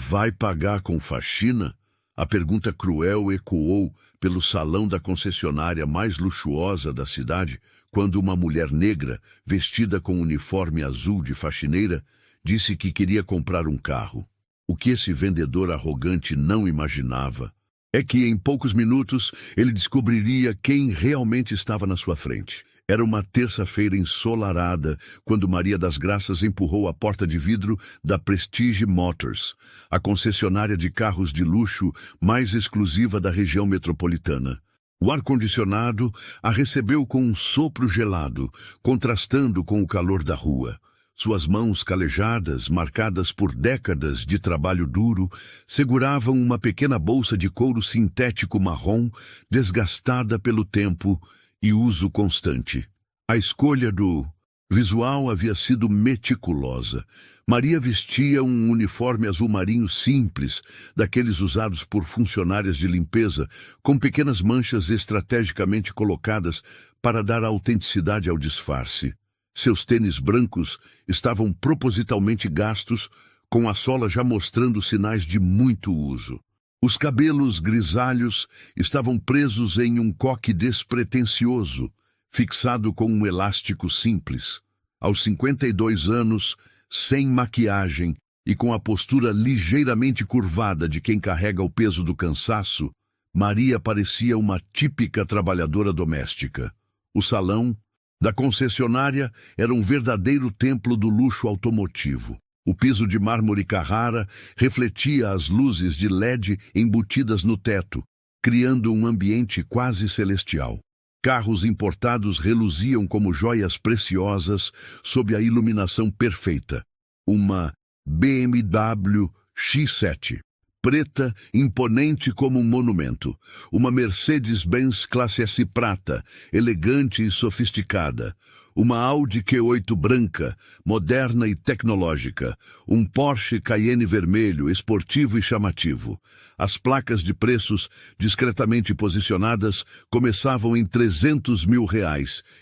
Vai pagar com faxina? A pergunta cruel ecoou pelo salão da concessionária mais luxuosa da cidade, quando uma mulher negra, vestida com um uniforme azul de faxineira, disse que queria comprar um carro. O que esse vendedor arrogante não imaginava é que em poucos minutos ele descobriria quem realmente estava na sua frente. Era uma terça-feira ensolarada quando Maria das Graças empurrou a porta de vidro da Prestige Motors, a concessionária de carros de luxo mais exclusiva da região metropolitana. O ar-condicionado a recebeu com um sopro gelado, contrastando com o calor da rua. Suas mãos calejadas, marcadas por décadas de trabalho duro, seguravam uma pequena bolsa de couro sintético marrom, desgastada pelo tempo e uso constante. A escolha do visual havia sido meticulosa. Maria vestia um uniforme azul marinho simples, daqueles usados por funcionárias de limpeza, com pequenas manchas estrategicamente colocadas para dar autenticidade ao disfarce. Seus tênis brancos estavam propositalmente gastos, com a sola já mostrando sinais de muito uso. Os cabelos grisalhos estavam presos em um coque despretensioso, fixado com um elástico simples. Aos 52 anos, sem maquiagem e com a postura ligeiramente curvada de quem carrega o peso do cansaço, Maria parecia uma típica trabalhadora doméstica. O salão da concessionária era um verdadeiro templo do luxo automotivo. O piso de mármore Carrara refletia as luzes de LED embutidas no teto, criando um ambiente quase celestial. Carros importados reluziam como joias preciosas sob a iluminação perfeita. Uma BMW X7, preta, imponente como um monumento. Uma Mercedes-Benz Classe S prata, elegante e sofisticada. Uma Audi Q8 branca, moderna e tecnológica. Um Porsche Cayenne vermelho, esportivo e chamativo. As placas de preços, discretamente posicionadas, começavam em R$300 mil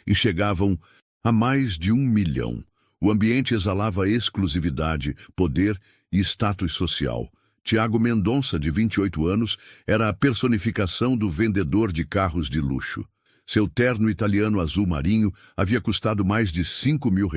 e chegavam a mais de 1 milhão. O ambiente exalava exclusividade, poder e status social. Tiago Mendonça, de 28 anos, era a personificação do vendedor de carros de luxo. Seu terno italiano azul marinho havia custado mais de R$5 mil.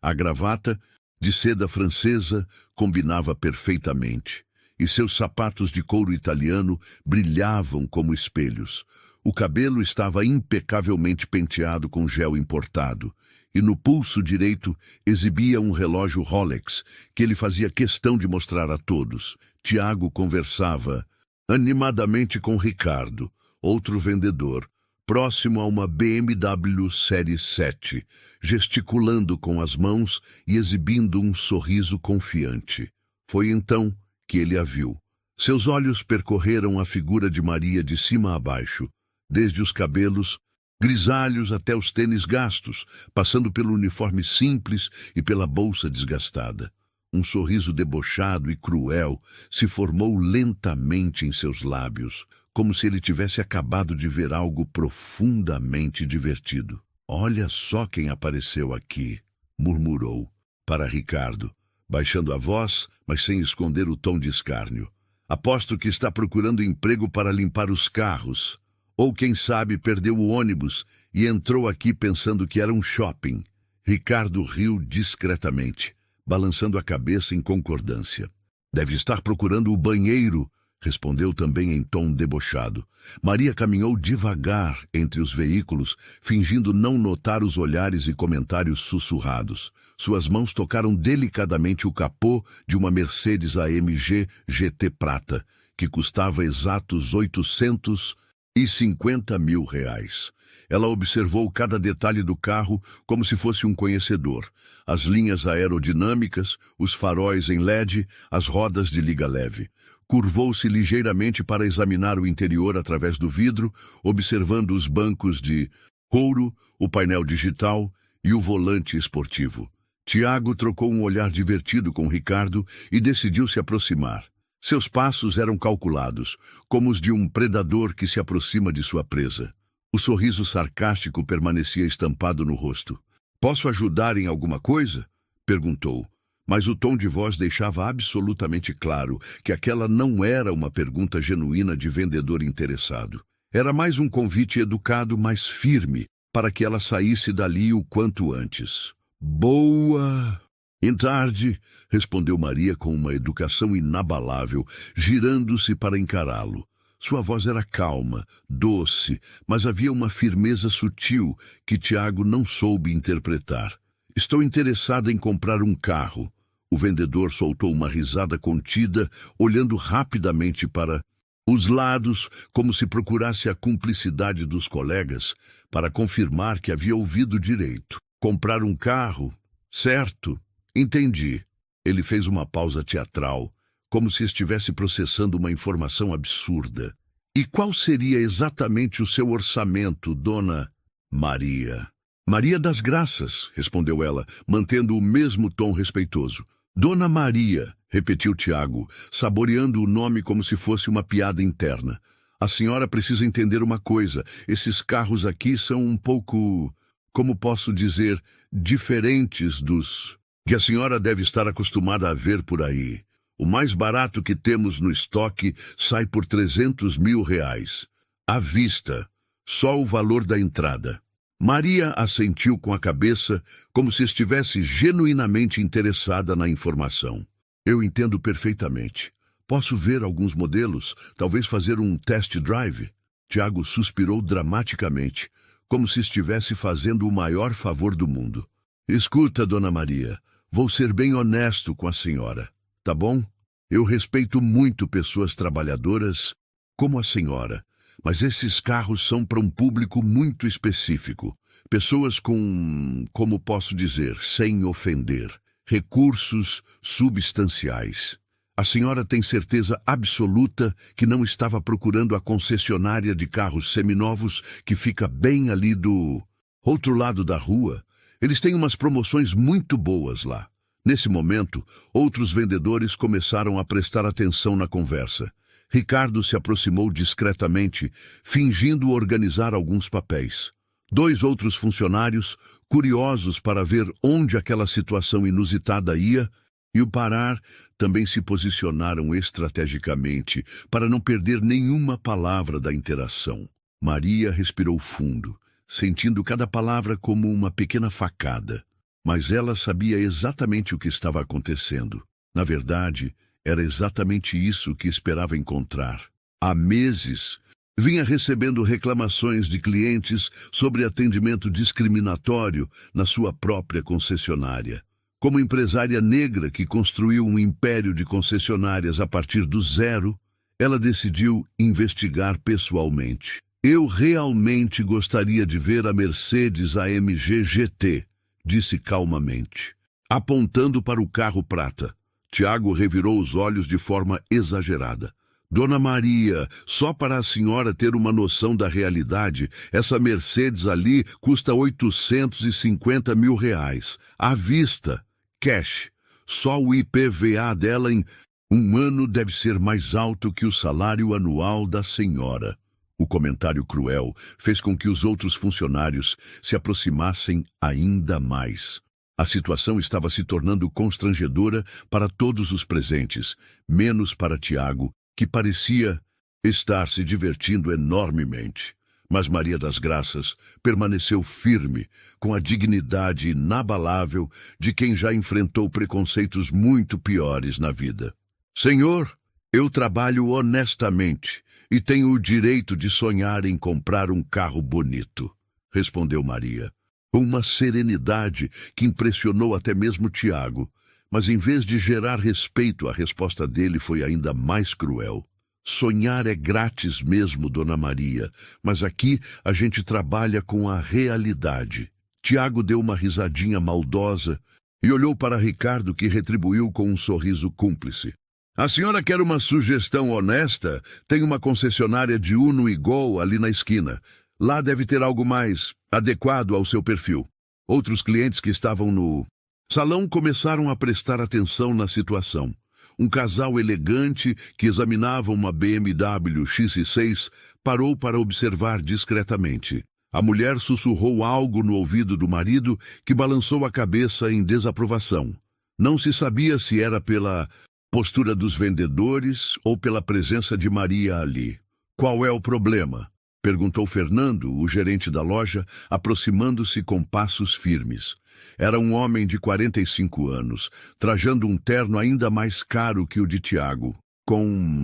A gravata, de seda francesa, combinava perfeitamente. E seus sapatos de couro italiano brilhavam como espelhos. O cabelo estava impecavelmente penteado com gel importado. E no pulso direito exibia um relógio Rolex, que ele fazia questão de mostrar a todos. Tiago conversava animadamente com Ricardo, outro vendedor, próximo a uma BMW Série 7, gesticulando com as mãos e exibindo um sorriso confiante. Foi então que ele a viu. Seus olhos percorreram a figura de Maria de cima a baixo, desde os cabelos grisalhos até os tênis gastos, passando pelo uniforme simples e pela bolsa desgastada. Um sorriso debochado e cruel se formou lentamente em seus lábios, como se ele tivesse acabado de ver algo profundamente divertido. "Olha só quem apareceu aqui", murmurou para Ricardo, baixando a voz, mas sem esconder o tom de escárnio. "Aposto que está procurando emprego para limpar os carros. Ou, quem sabe, perdeu o ônibus e entrou aqui pensando que era um shopping." Ricardo riu discretamente, balançando a cabeça em concordância. "Deve estar procurando o banheiro", respondeu também em tom debochado. Maria caminhou devagar entre os veículos, fingindo não notar os olhares e comentários sussurrados. Suas mãos tocaram delicadamente o capô de uma Mercedes AMG GT prata, que custava exatos R$850 mil. Ela observou cada detalhe do carro como se fosse um conhecedor. As linhas aerodinâmicas, os faróis em LED, as rodas de liga leve. Curvou-se ligeiramente para examinar o interior através do vidro, observando os bancos de couro, o painel digital e o volante esportivo. Tiago trocou um olhar divertido com Ricardo e decidiu se aproximar. Seus passos eram calculados, como os de um predador que se aproxima de sua presa. O sorriso sarcástico permanecia estampado no rosto. "Posso ajudar em alguma coisa?", perguntou. mas o tom de voz deixava absolutamente claro que aquela não era uma pergunta genuína de vendedor interessado. Era mais um convite educado, mas firme, para que ela saísse dali o quanto antes. Boa tarde, respondeu Maria com uma educação inabalável, girando-se para encará-lo. Sua voz era calma, doce, mas havia uma firmeza sutil que Tiago não soube interpretar. Estou interessado em comprar um carro. O vendedor soltou uma risada contida, olhando rapidamente para os lados, como se procurasse a cumplicidade dos colegas, para confirmar que havia ouvido direito. Comprar um carro? Certo. Entendi. Ele fez uma pausa teatral, como se estivesse processando uma informação absurda. E qual seria exatamente o seu orçamento, dona Maria? Maria das Graças, respondeu ela, mantendo o mesmo tom respeitoso. Dona Maria, repetiu Tiago, saboreando o nome como se fosse uma piada interna. A senhora precisa entender uma coisa. Esses carros aqui são um pouco, como posso dizer, diferentes dos que a senhora deve estar acostumada a ver por aí. O mais barato que temos no estoque sai por R$300 mil. À vista, só o valor da entrada. Maria assentiu com a cabeça, como se estivesse genuinamente interessada na informação. Eu entendo perfeitamente. Posso ver alguns modelos, talvez fazer um test drive? Tiago suspirou dramaticamente, como se estivesse fazendo o maior favor do mundo. Escuta, dona Maria, vou ser bem honesto com a senhora, tá bom? Eu respeito muito pessoas trabalhadoras como a senhora, mas esses carros são para um público muito específico. Pessoas com, como posso dizer, sem ofender, recursos substanciais. A senhora tem certeza absoluta que não estava procurando a concessionária de carros seminovos que fica bem ali do outro lado da rua? Eles têm umas promoções muito boas lá. Nesse momento, outros vendedores começaram a prestar atenção na conversa. Ricardo se aproximou discretamente, fingindo organizar alguns papéis. 2 outros funcionários, curiosos para ver onde aquela situação inusitada ia, e o parar, também se posicionaram estrategicamente para não perder nenhuma palavra da interação. Maria respirou fundo, sentindo cada palavra como uma pequena facada. Mas ela sabia exatamente o que estava acontecendo. Na verdade, era exatamente isso que esperava encontrar. Há meses, vinha recebendo reclamações de clientes sobre atendimento discriminatório na sua própria concessionária. Como empresária negra que construiu um império de concessionárias a partir do zero, ela decidiu investigar pessoalmente. Eu realmente gostaria de ver a Mercedes AMG GT, disse calmamente, apontando para o carro prata. Tiago revirou os olhos de forma exagerada. Dona Maria, só para a senhora ter uma noção da realidade, essa Mercedes ali custa R$850 mil. À vista, cash. Só o IPVA dela em um ano deve ser mais alto que o salário anual da senhora. O comentário cruel fez com que os outros funcionários se aproximassem ainda mais. A situação estava se tornando constrangedora para todos os presentes, menos para Tiago, que parecia estar se divertindo enormemente. Mas Maria das Graças permaneceu firme, com a dignidade inabalável de quem já enfrentou preconceitos muito piores na vida. Senhor, eu trabalho honestamente e tenho o direito de sonhar em comprar um carro bonito, respondeu Maria, com uma serenidade que impressionou até mesmo Tiago, mas em vez de gerar respeito, a resposta dele foi ainda mais cruel. Sonhar é grátis mesmo, dona Maria, mas aqui a gente trabalha com a realidade. Tiago deu uma risadinha maldosa e olhou para Ricardo, que retribuiu com um sorriso cúmplice. A senhora quer uma sugestão honesta? Tem uma concessionária de Uno e Gol ali na esquina. Lá deve ter algo mais adequado ao seu perfil. Outros clientes que estavam no salão começaram a prestar atenção na situação. Um casal elegante que examinava uma BMW X6 parou para observar discretamente. A mulher sussurrou algo no ouvido do marido, que balançou a cabeça em desaprovação. Não se sabia se era pela postura dos vendedores ou pela presença de Maria ali. Qual é o problema? Perguntou Fernando, o gerente da loja, aproximando-se com passos firmes. Era um homem de 45 anos, trajando um terno ainda mais caro que o de Tiago, com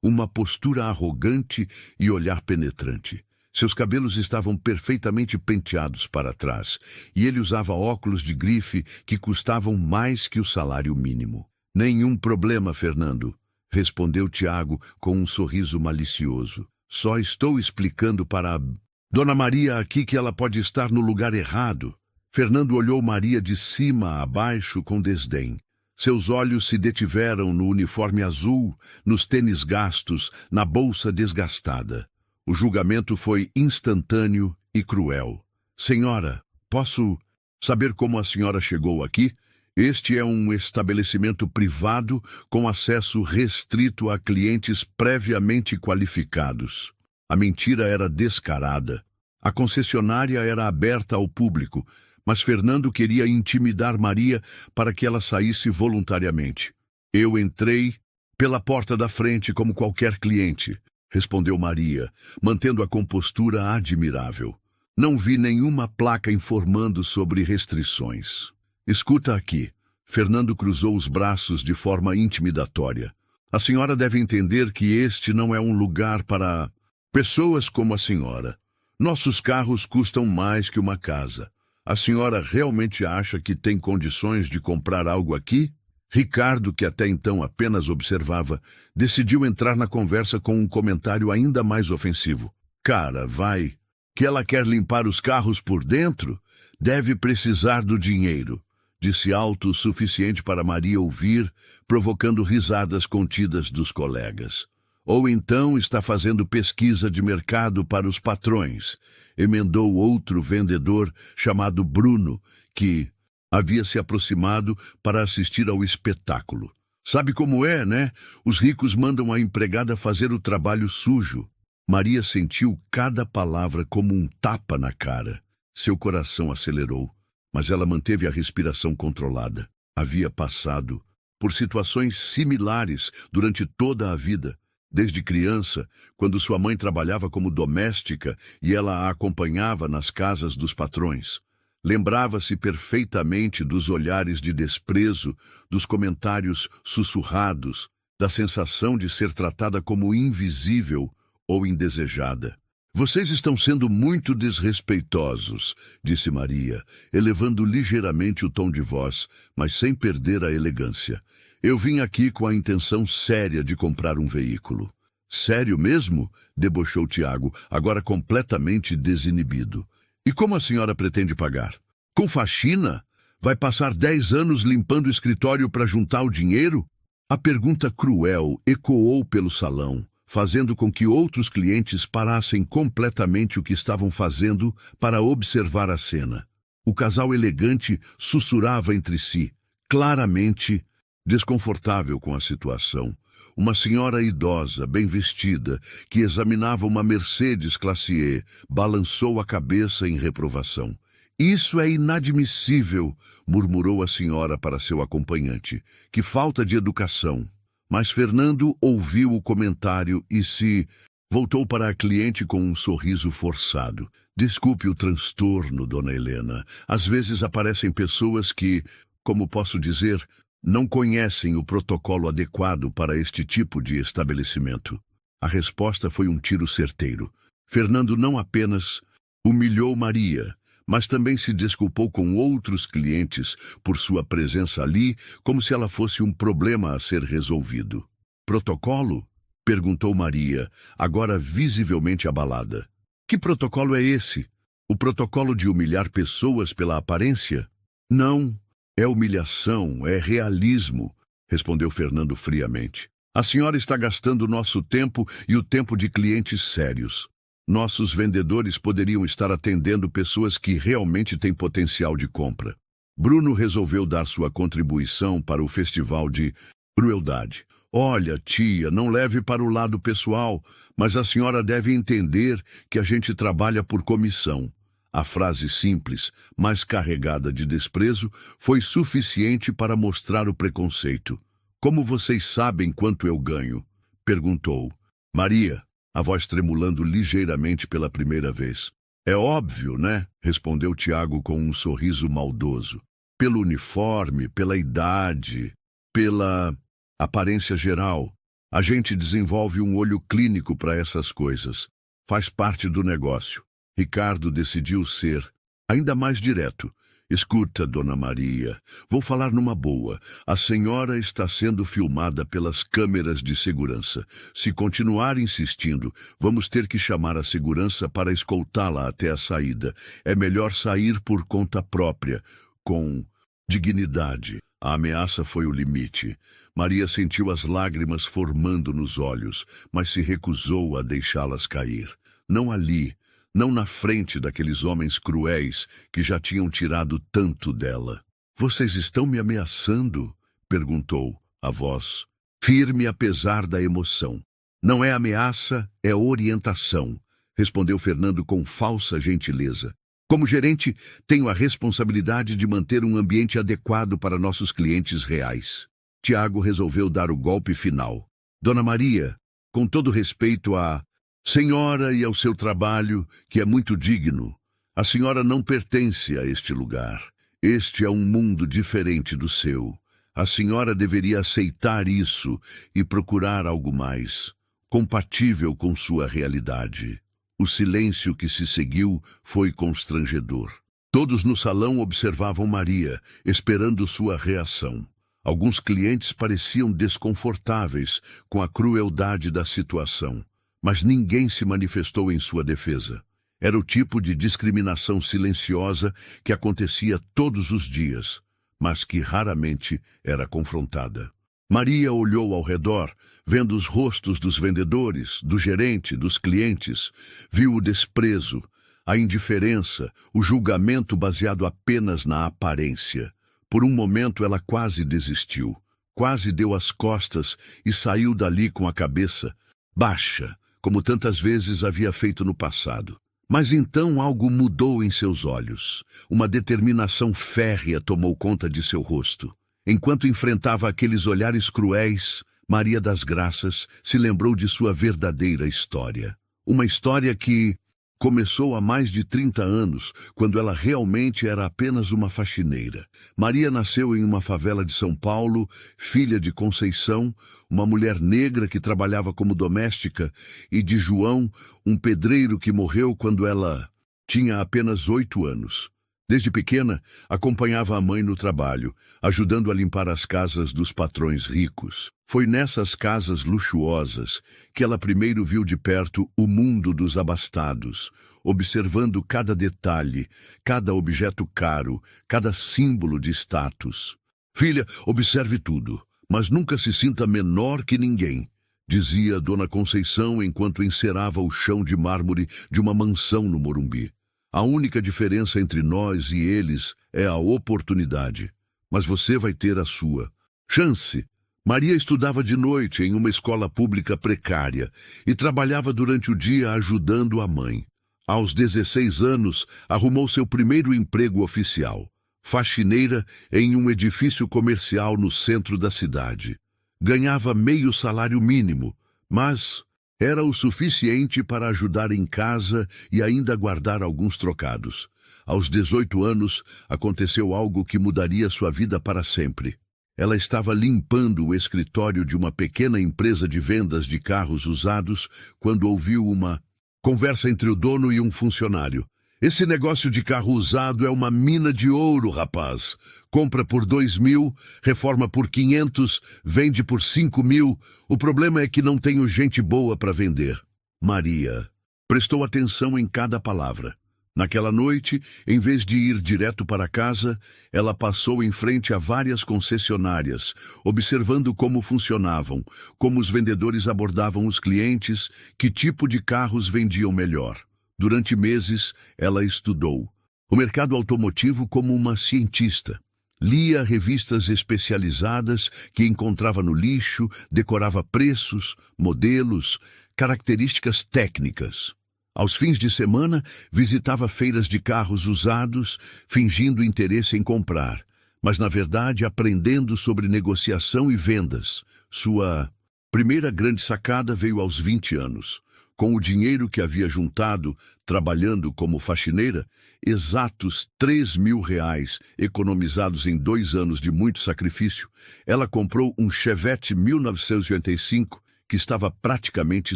uma postura arrogante e olhar penetrante. Seus cabelos estavam perfeitamente penteados para trás, e ele usava óculos de grife que custavam mais que o salário mínimo. Nenhum problema, Fernando, respondeu Tiago com um sorriso malicioso. Só estou explicando para a Dona Maria aqui que ela pode estar no lugar errado. Fernando olhou Maria de cima a baixo com desdém. Seus olhos se detiveram no uniforme azul, nos tênis gastos, na bolsa desgastada. O julgamento foi instantâneo e cruel. Senhora, posso saber como a senhora chegou aqui? Este é um estabelecimento privado com acesso restrito a clientes previamente qualificados. A mentira era descarada. A concessionária era aberta ao público, mas Fernando queria intimidar Maria para que ela saísse voluntariamente. Eu entrei pela porta da frente como qualquer cliente, respondeu Maria, mantendo a compostura admirável. Não vi nenhuma placa informando sobre restrições. Escuta aqui. Fernando cruzou os braços de forma intimidatória. A senhora deve entender que este não é um lugar para pessoas como a senhora. Nossos carros custam mais que uma casa. A senhora realmente acha que tem condições de comprar algo aqui? Ricardo, que até então apenas observava, decidiu entrar na conversa com um comentário ainda mais ofensivo. Cara, vai. Que ela quer limpar os carros por dentro? Deve precisar do dinheiro, disse alto o suficiente para Maria ouvir, provocando risadas contidas dos colegas. Ou então está fazendo pesquisa de mercado para os patrões, emendou outro vendedor chamado Bruno, que havia se aproximado para assistir ao espetáculo. Sabe como é, né? Os ricos mandam a empregada fazer o trabalho sujo. Maria sentiu cada palavra como um tapa na cara. Seu coração acelerou, mas ela manteve a respiração controlada. Havia passado por situações similares durante toda a vida. Desde criança, quando sua mãe trabalhava como doméstica e ela a acompanhava nas casas dos patrões. Lembrava-se perfeitamente dos olhares de desprezo, dos comentários sussurrados, da sensação de ser tratada como invisível ou indesejada. Vocês estão sendo muito desrespeitosos, disse Maria, elevando ligeiramente o tom de voz, mas sem perder a elegância. Eu vim aqui com a intenção séria de comprar um veículo. Sério mesmo? Debochou Tiago, agora completamente desinibido. E como a senhora pretende pagar? Com faxina? Vai passar 10 anos limpando o escritório para juntar o dinheiro? A pergunta cruel ecoou pelo salão, fazendo com que outros clientes parassem completamente o que estavam fazendo para observar a cena. O casal elegante sussurrava entre si, claramente desconfortável com a situação. Uma senhora idosa, bem vestida, que examinava uma Mercedes Classe E, balançou a cabeça em reprovação. Isso é inadmissível, murmurou a senhora para seu acompanhante. Que falta de educação. Mas Fernando ouviu o comentário e se voltou para a cliente com um sorriso forçado. Desculpe o transtorno, dona Helena. Às vezes aparecem pessoas que, como posso dizer, não conhecem o protocolo adequado para este tipo de estabelecimento. A resposta foi um tiro certeiro. Fernando não apenas humilhou Maria, mas também se desculpou com outros clientes por sua presença ali, como se ela fosse um problema a ser resolvido. Protocolo? Perguntou Maria, agora visivelmente abalada. Que protocolo é esse? O protocolo de humilhar pessoas pela aparência? Não. É humilhação, é realismo, respondeu Fernando friamente. A senhora está gastando nosso tempo e o tempo de clientes sérios. Nossos vendedores poderiam estar atendendo pessoas que realmente têm potencial de compra. Bruno resolveu dar sua contribuição para o festival de crueldade. Olha, tia, não leve para o lado pessoal, mas a senhora deve entender que a gente trabalha por comissão. A frase simples, mas carregada de desprezo, foi suficiente para mostrar o preconceito. Como vocês sabem quanto eu ganho? Perguntou. Maria, a voz tremulando ligeiramente pela primeira vez. É óbvio, né? Respondeu Tiago com um sorriso maldoso. Pelo uniforme, pela idade, pela aparência geral. A gente desenvolve um olho clínico para essas coisas. Faz parte do negócio. Ricardo decidiu ser ainda mais direto. Escuta, Dona Maria, vou falar numa boa. A senhora está sendo filmada pelas câmeras de segurança. Se continuar insistindo, vamos ter que chamar a segurança para escoltá-la até a saída. É melhor sair por conta própria, com dignidade. A ameaça foi o limite. Maria sentiu as lágrimas formando nos olhos, mas se recusou a deixá-las cair. Não ali, não na frente daqueles homens cruéis que já tinham tirado tanto dela. Vocês estão me ameaçando? Perguntou a voz, firme apesar da emoção. Não é ameaça, é orientação, respondeu Fernando com falsa gentileza. Como gerente, tenho a responsabilidade de manter um ambiente adequado para nossos clientes reais. Tiago resolveu dar o golpe final. Dona Maria, com todo respeito à senhora e ao seu trabalho, que é muito digno, a senhora não pertence a este lugar. Este é um mundo diferente do seu. A senhora deveria aceitar isso e procurar algo mais, compatível com sua realidade. O silêncio que se seguiu foi constrangedor. Todos no salão observavam Maria, esperando sua reação. Alguns clientes pareciam desconfortáveis com a crueldade da situação, mas ninguém se manifestou em sua defesa. Era o tipo de discriminação silenciosa que acontecia todos os dias, mas que raramente era confrontada. Maria olhou ao redor, vendo os rostos dos vendedores, do gerente, dos clientes. Viu o desprezo, a indiferença, o julgamento baseado apenas na aparência. Por um momento ela quase desistiu, quase deu as costas e saiu dali com a cabeça baixa, como tantas vezes havia feito no passado. Mas então algo mudou em seus olhos. Uma determinação férrea tomou conta de seu rosto. Enquanto enfrentava aqueles olhares cruéis, Maria das Graças se lembrou de sua verdadeira história. Uma história que começou há mais de 30 anos, quando ela realmente era apenas uma faxineira. Maria nasceu em uma favela de São Paulo, filha de Conceição, uma mulher negra que trabalhava como doméstica, e de João, um pedreiro que morreu quando ela tinha apenas 8 anos. Desde pequena, acompanhava a mãe no trabalho, ajudando a limpar as casas dos patrões ricos. Foi nessas casas luxuosas que ela primeiro viu de perto o mundo dos abastados, observando cada detalhe, cada objeto caro, cada símbolo de status. Filha, observe tudo, mas nunca se sinta menor que ninguém, dizia Dona Conceição enquanto encerava o chão de mármore de uma mansão no Morumbi. A única diferença entre nós e eles é a oportunidade, mas você vai ter a sua chance. Maria estudava de noite em uma escola pública precária e trabalhava durante o dia ajudando a mãe. Aos 16 anos, arrumou seu primeiro emprego oficial, faxineira em um edifício comercial no centro da cidade. Ganhava meio salário mínimo, mas era o suficiente para ajudar em casa e ainda guardar alguns trocados. Aos 18 anos, aconteceu algo que mudaria sua vida para sempre. Ela estava limpando o escritório de uma pequena empresa de vendas de carros usados quando ouviu uma conversa entre o dono e um funcionário. Esse negócio de carro usado é uma mina de ouro, rapaz. Compra por 2.000, reforma por 500, vende por 5.000. O problema é que não tenho gente boa para vender. Maria prestou atenção em cada palavra. Naquela noite, em vez de ir direto para casa, ela passou em frente a várias concessionárias, observando como funcionavam, como os vendedores abordavam os clientes, que tipo de carros vendiam melhor. Durante meses, ela estudou o mercado automotivo como uma cientista. Lia revistas especializadas que encontrava no lixo, decorava preços, modelos, características técnicas. Aos fins de semana, visitava feiras de carros usados, fingindo interesse em comprar, mas na verdade aprendendo sobre negociação e vendas. Sua primeira grande sacada veio aos 20 anos. Com o dinheiro que havia juntado, trabalhando como faxineira, exatos R$ 3.000, economizados em 2 anos de muito sacrifício, ela comprou um Chevette 1985 que estava praticamente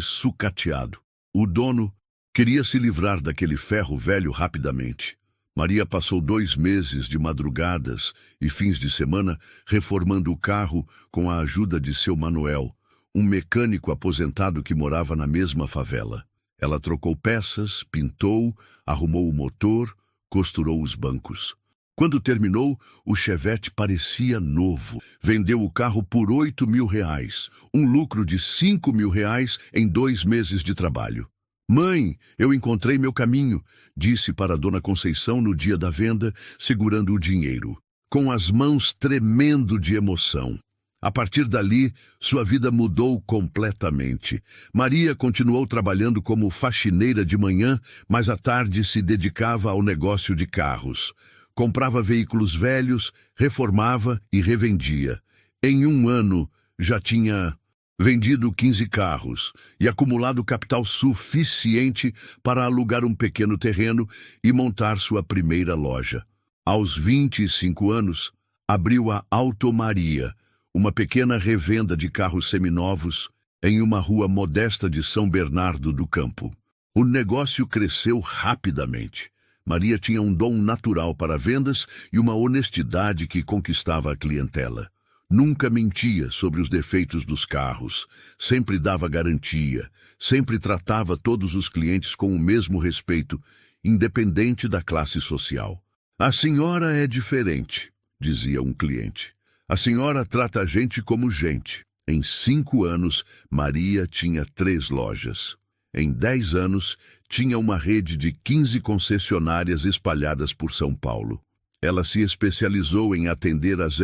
sucateado. O dono queria se livrar daquele ferro velho rapidamente. Maria passou 2 meses de madrugadas e fins de semana reformando o carro com a ajuda de seu Manuel, um mecânico aposentado que morava na mesma favela. Ela trocou peças, pintou, arrumou o motor, costurou os bancos. Quando terminou, o Chevette parecia novo. Vendeu o carro por R$ 8.000, um lucro de R$ 5.000 em 2 meses de trabalho. "Mãe, eu encontrei meu caminho", disse para Dona Conceição no dia da venda, segurando o dinheiro, com as mãos tremendo de emoção. A partir dali, sua vida mudou completamente. Maria continuou trabalhando como faxineira de manhã, mas à tarde se dedicava ao negócio de carros. Comprava veículos velhos, reformava e revendia. Em 1 ano, já tinha vendido 15 carros e acumulado capital suficiente para alugar um pequeno terreno e montar sua primeira loja. Aos 25 anos, abriu a Auto Maria, uma pequena revenda de carros seminovos em uma rua modesta de São Bernardo do Campo. O negócio cresceu rapidamente. Maria tinha um dom natural para vendas e uma honestidade que conquistava a clientela. Nunca mentia sobre os defeitos dos carros, sempre dava garantia, sempre tratava todos os clientes com o mesmo respeito, independente da classe social. "A senhora é diferente", dizia um cliente. "A senhora trata a gente como gente." Em 5 anos, Maria tinha 3 lojas. Em 10 anos, tinha uma rede de 15 concessionárias espalhadas por São Paulo. Ela se especializou em atender as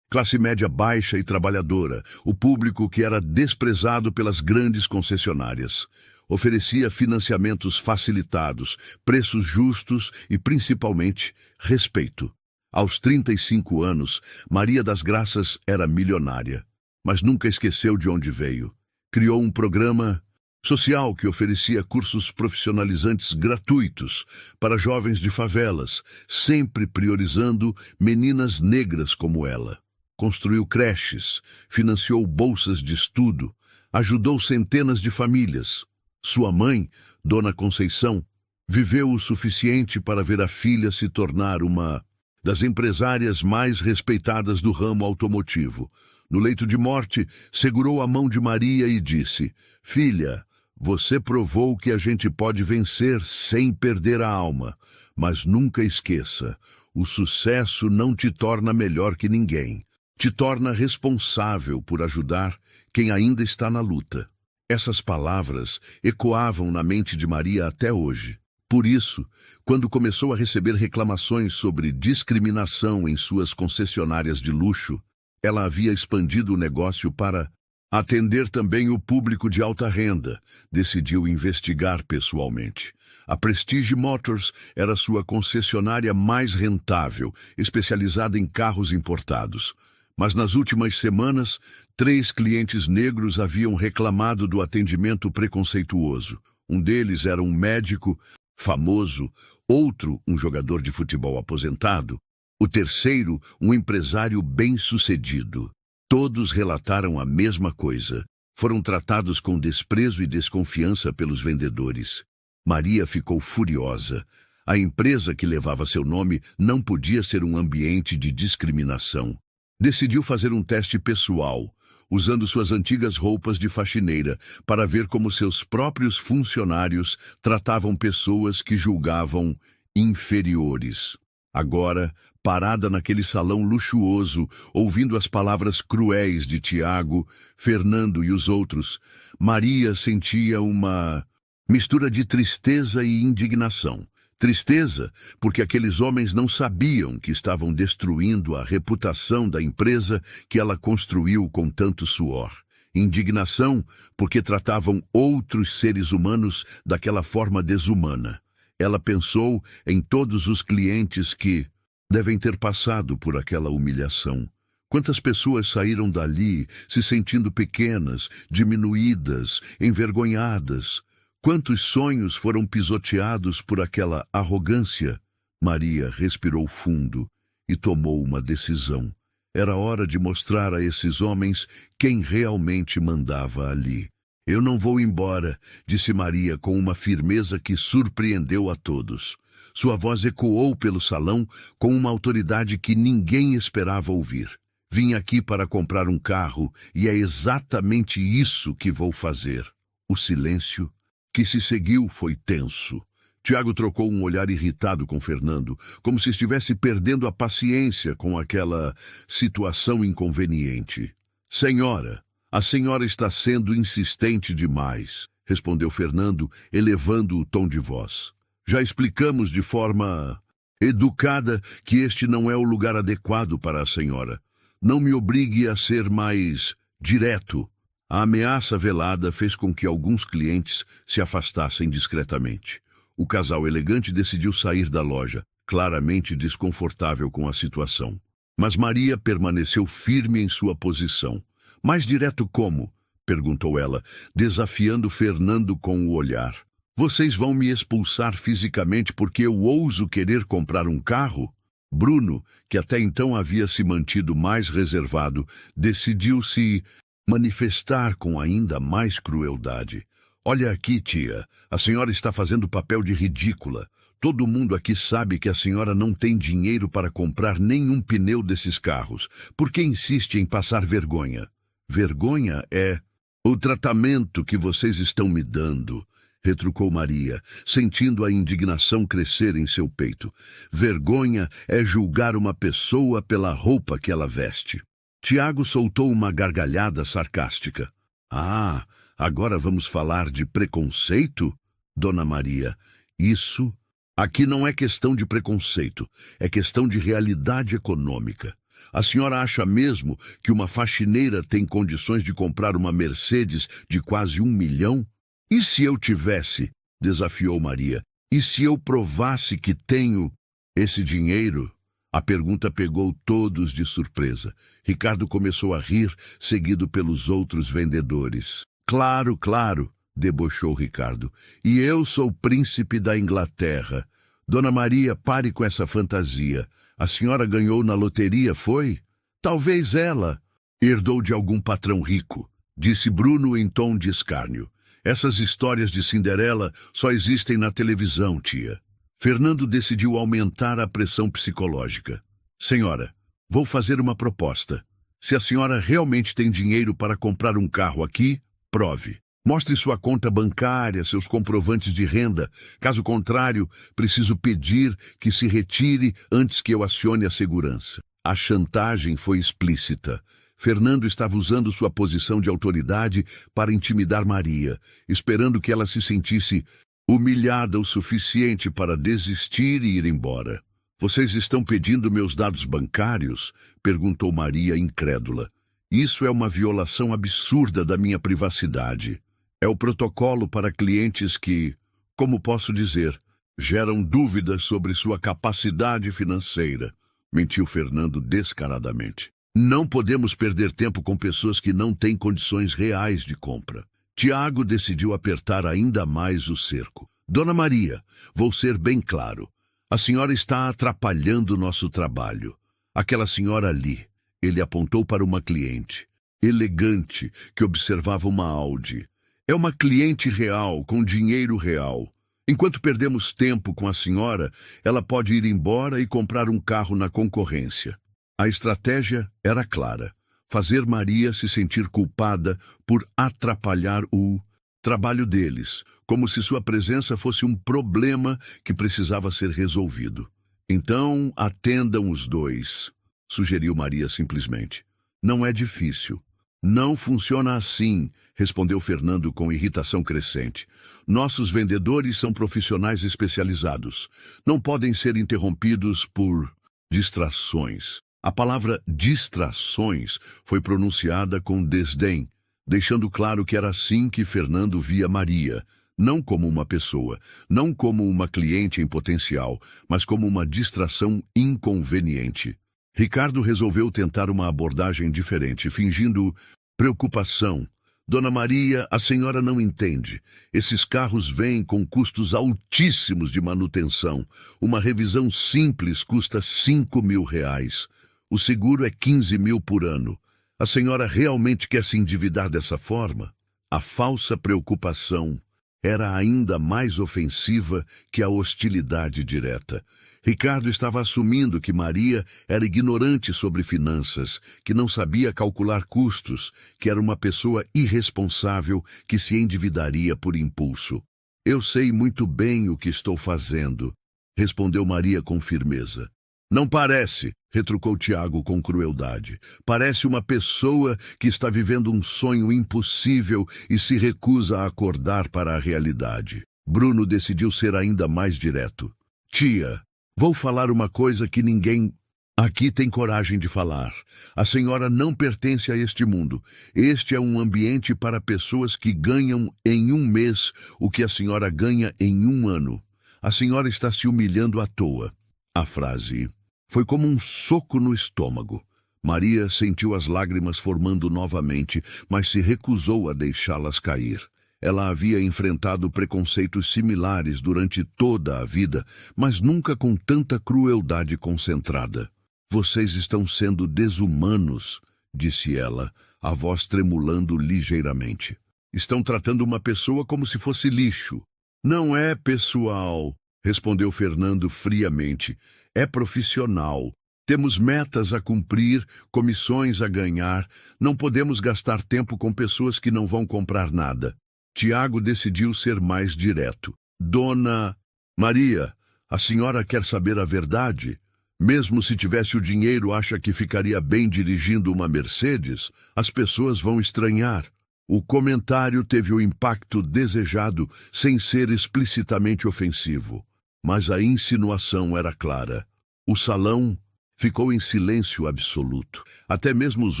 classe média baixa e trabalhadora, o público que era desprezado pelas grandes concessionárias. Oferecia financiamentos facilitados, preços justos e, principalmente, respeito. Aos 35 anos, Maria das Graças era milionária, mas nunca esqueceu de onde veio. Criou um programa social que oferecia cursos profissionalizantes gratuitos para jovens de favelas, sempre priorizando meninas negras como ela. Construiu creches, financiou bolsas de estudo, ajudou centenas de famílias. Sua mãe, Dona Conceição, viveu o suficiente para ver a filha se tornar uma das empresárias mais respeitadas do ramo automotivo. No leito de morte, segurou a mão de Maria e disse: "Filha, você provou que a gente pode vencer sem perder a alma, mas nunca esqueça, o sucesso não te torna melhor que ninguém. Te torna responsável por ajudar quem ainda está na luta." Essas palavras ecoavam na mente de Maria até hoje. Por isso, quando começou a receber reclamações sobre discriminação em suas concessionárias de luxo, ela havia expandido o negócio para atender também o público de alta renda. Decidiu investigar pessoalmente. A Prestige Motors era sua concessionária mais rentável, especializada em carros importados. Mas nas últimas semanas, 3 clientes negros haviam reclamado do atendimento preconceituoso. Um deles era um médico famoso, outro um jogador de futebol aposentado, o terceiro um empresário bem-sucedido. Todos relataram a mesma coisa. Foram tratados com desprezo e desconfiança pelos vendedores. Maria ficou furiosa. A empresa que levava seu nome não podia ser um ambiente de discriminação. Decidiu fazer um teste pessoal, usando suas antigas roupas de faxineira, para ver como seus próprios funcionários tratavam pessoas que julgavam inferiores. Agora, parada naquele salão luxuoso, ouvindo as palavras cruéis de Tiago, Fernando e os outros, Maria sentia uma mistura de tristeza e indignação. Tristeza, porque aqueles homens não sabiam que estavam destruindo a reputação da empresa que ela construiu com tanto suor. indignação porque tratavam outros seres humanos daquela forma desumana. Ela pensou em todos os clientes que devem ter passado por aquela humilhação. Quantas pessoas saíram dali se sentindo pequenas, diminuídas, envergonhadas? Quantos sonhos foram pisoteados por aquela arrogância? Maria respirou fundo e tomou uma decisão. Era hora de mostrar a esses homens quem realmente mandava ali. Eu não vou embora, disse Maria com uma firmeza que surpreendeu a todos. Sua voz ecoou pelo salão com uma autoridade que ninguém esperava ouvir. Vim aqui para comprar um carro e é exatamente isso que vou fazer. O silêncio que se seguiu foi tenso. Tiago trocou um olhar irritado com Fernando, como se estivesse perdendo a paciência com aquela situação inconveniente. Senhora, a senhora está sendo insistente demais, respondeu Fernando, elevando o tom de voz. Já explicamos de forma educada que este não é o lugar adequado para a senhora. Não me obrigue a ser mais direto. A ameaça velada fez com que alguns clientes se afastassem discretamente. O casal elegante decidiu sair da loja, claramente desconfortável com a situação. Mas Maria permaneceu firme em sua posição. Mais direto como? Perguntou ela, desafiando Fernando com o olhar. Vocês vão me expulsar fisicamente porque eu ouso querer comprar um carro? Bruno, que até então havia se mantido mais reservado, decidiu se manifestar com ainda mais crueldade. Olha aqui, tia, a senhora está fazendo papel de ridícula. Todo mundo aqui sabe que a senhora não tem dinheiro para comprar nenhum pneu desses carros. Por que insiste em passar vergonha? Vergonha é o tratamento que vocês estão me dando, retrucou Maria, sentindo a indignação crescer em seu peito. Vergonha é julgar uma pessoa pela roupa que ela veste. Tiago soltou uma gargalhada sarcástica. Ah, agora vamos falar de preconceito? Dona Maria, isso aqui não é questão de preconceito, é questão de realidade econômica. A senhora acha mesmo que uma faxineira tem condições de comprar uma Mercedes de quase 1 milhão? E se eu tivesse? Desafiou Maria. E se eu provasse que tenho esse dinheiro? A pergunta pegou todos de surpresa. Ricardo começou a rir, seguido pelos outros vendedores. Claro, claro, debochou Ricardo. E eu sou príncipe da Inglaterra. Dona Maria, pare com essa fantasia. A senhora ganhou na loteria, foi? Talvez ela herdou de algum patrão rico, disse Bruno em tom de escárnio. Essas histórias de Cinderela só existem na televisão, tia. Fernando decidiu aumentar a pressão psicológica. Senhora, vou fazer uma proposta. Se a senhora realmente tem dinheiro para comprar um carro aqui, prove. Mostre sua conta bancária, seus comprovantes de renda. Caso contrário, preciso pedir que se retire antes que eu acione a segurança. A chantagem foi explícita. Fernando estava usando sua posição de autoridade para intimidar Maria, esperando que ela se sentisse humilhada o suficiente para desistir e ir embora. Vocês estão pedindo meus dados bancários? Perguntou Maria, incrédula. Isso é uma violação absurda da minha privacidade. É o protocolo para clientes que, como posso dizer, geram dúvidas sobre sua capacidade financeira, mentiu Fernando descaradamente. Não podemos perder tempo com pessoas que não têm condições reais de compra. Tiago decidiu apertar ainda mais o cerco. Dona Maria, vou ser bem claro. A senhora está atrapalhando nosso trabalho. Aquela senhora ali, ele apontou para uma cliente, elegante, que observava uma Audi. É uma cliente real, com dinheiro real. Enquanto perdemos tempo com a senhora, ela pode ir embora e comprar um carro na concorrência. A estratégia era clara. Fazer Maria se sentir culpada por atrapalhar o trabalho deles, como se sua presença fosse um problema que precisava ser resolvido. Então, atendam os dois, sugeriu Maria simplesmente. Não é difícil. Não funciona assim, respondeu Fernando com irritação crescente. Nossos vendedores são profissionais especializados. Não podem ser interrompidos por distrações. A palavra distrações foi pronunciada com desdém. deixando claro que era assim que Fernando via Maria, não como uma pessoa, não como uma cliente em potencial, mas como uma distração inconveniente. Ricardo resolveu tentar uma abordagem diferente, fingindo preocupação. Dona Maria, a senhora não entende. Esses carros vêm com custos altíssimos de manutenção. Uma revisão simples custa R$ 5.000. O seguro é 15 mil por ano. A senhora realmente quer se endividar dessa forma? A falsa preocupação era ainda mais ofensiva que a hostilidade direta. Ricardo estava assumindo que Maria era ignorante sobre finanças, que não sabia calcular custos, que era uma pessoa irresponsável que se endividaria por impulso. Eu sei muito bem o que estou fazendo, respondeu Maria com firmeza. Não parece, retrucou Tiago com crueldade. Parece uma pessoa que está vivendo um sonho impossível e se recusa a acordar para a realidade. Bruno decidiu ser ainda mais direto. Tia, vou falar uma coisa que ninguém aqui tem coragem de falar. A senhora não pertence a este mundo. Este é um ambiente para pessoas que ganham em um mês o que a senhora ganha em um ano. A senhora está se humilhando à toa. A frase foi como um soco no estômago. Maria sentiu as lágrimas formando novamente, mas se recusou a deixá-las cair. Ela havia enfrentado preconceitos similares durante toda a vida, mas nunca com tanta crueldade concentrada. Vocês estão sendo desumanos, disse ela, a voz tremulando ligeiramente. Estão tratando uma pessoa como se fosse lixo. Não é pessoal, respondeu Fernando friamente. É profissional. Temos metas a cumprir, comissões a ganhar. Não podemos gastar tempo com pessoas que não vão comprar nada. Tiago decidiu ser mais direto. Dona Maria, a senhora quer saber a verdade? Mesmo se tivesse o dinheiro, acha que ficaria bem dirigindo uma Mercedes? As pessoas vão estranhar. O comentário teve o impacto desejado, sem ser explicitamente ofensivo. Mas a insinuação era clara. O salão ficou em silêncio absoluto. Até mesmo os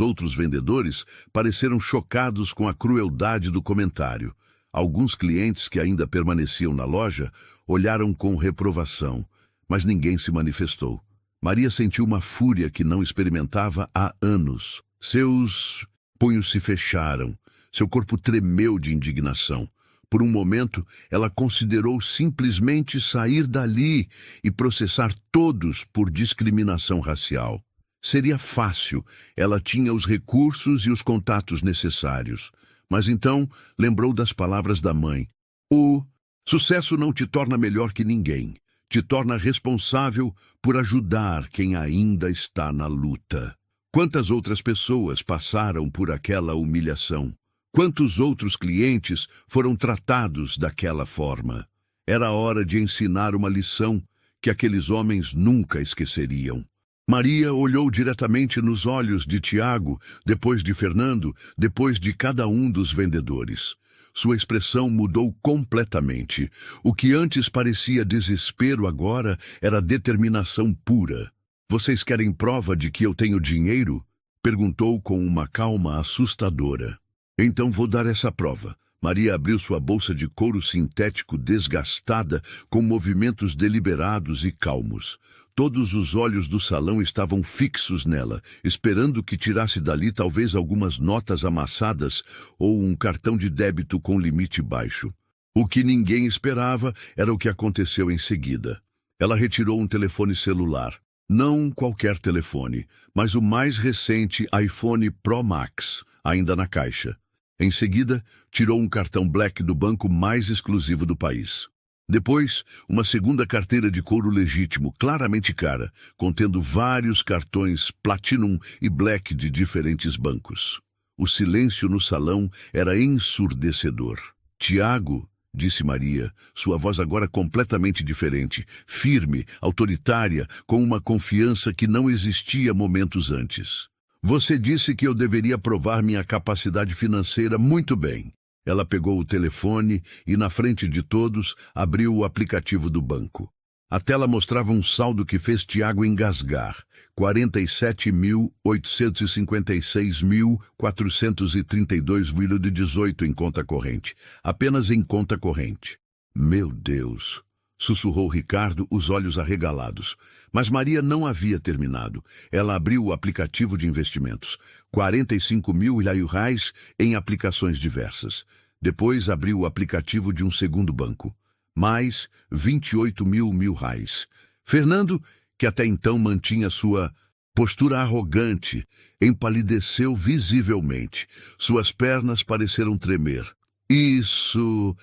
outros vendedores pareceram chocados com a crueldade do comentário. Alguns clientes que ainda permaneciam na loja olharam com reprovação, mas ninguém se manifestou. Maria sentiu uma fúria que não experimentava há anos. Seus punhos se fecharam, seu corpo tremeu de indignação. Por um momento, ela considerou simplesmente sair dali e processar todos por discriminação racial. Seria fácil, ela tinha os recursos e os contatos necessários. Mas então lembrou das palavras da mãe. O sucesso não te torna melhor que ninguém. Te torna responsável por ajudar quem ainda está na luta. Quantas outras pessoas passaram por aquela humilhação? Quantos outros clientes foram tratados daquela forma? Era hora de ensinar uma lição que aqueles homens nunca esqueceriam. Maria olhou diretamente nos olhos de Tiago, depois de Fernando, depois de cada um dos vendedores. Sua expressão mudou completamente. O que antes parecia desespero agora era determinação pura. Vocês querem prova de que eu tenho dinheiro? Perguntou com uma calma assustadora. Então vou dar essa prova. Maria abriu sua bolsa de couro sintético desgastada, com movimentos deliberados e calmos. Todos os olhos do salão estavam fixos nela, esperando que tirasse dali talvez algumas notas amassadas ou um cartão de débito com limite baixo. O que ninguém esperava era o que aconteceu em seguida. Ela retirou um telefone celular. Não qualquer telefone, mas o mais recente iPhone Pro Max, ainda na caixa. Em seguida, tirou um cartão Black do banco mais exclusivo do país. Depois, uma segunda carteira de couro legítimo, claramente cara, contendo vários cartões Platinum e Black de diferentes bancos. O silêncio no salão era ensurdecedor. Tiago, disse Maria, sua voz agora completamente diferente, firme, autoritária, com uma confiança que não existia momentos antes. Você disse que eu deveria provar minha capacidade financeira muito bem. Ela pegou o telefone e, na frente de todos, abriu o aplicativo do banco. A tela mostrava um saldo que fez Tiago engasgar. 47.856.432,18 em conta corrente. Apenas em conta corrente. Meu Deus! Sussurrou Ricardo, os olhos arregalados. Mas Maria não havia terminado. Ela abriu o aplicativo de investimentos. 45.000 reais em aplicações diversas. Depois abriu o aplicativo de um segundo banco. Mais 28.000 reais. Fernando, que até então mantinha sua postura arrogante, empalideceu visivelmente. Suas pernas pareceram tremer. Isso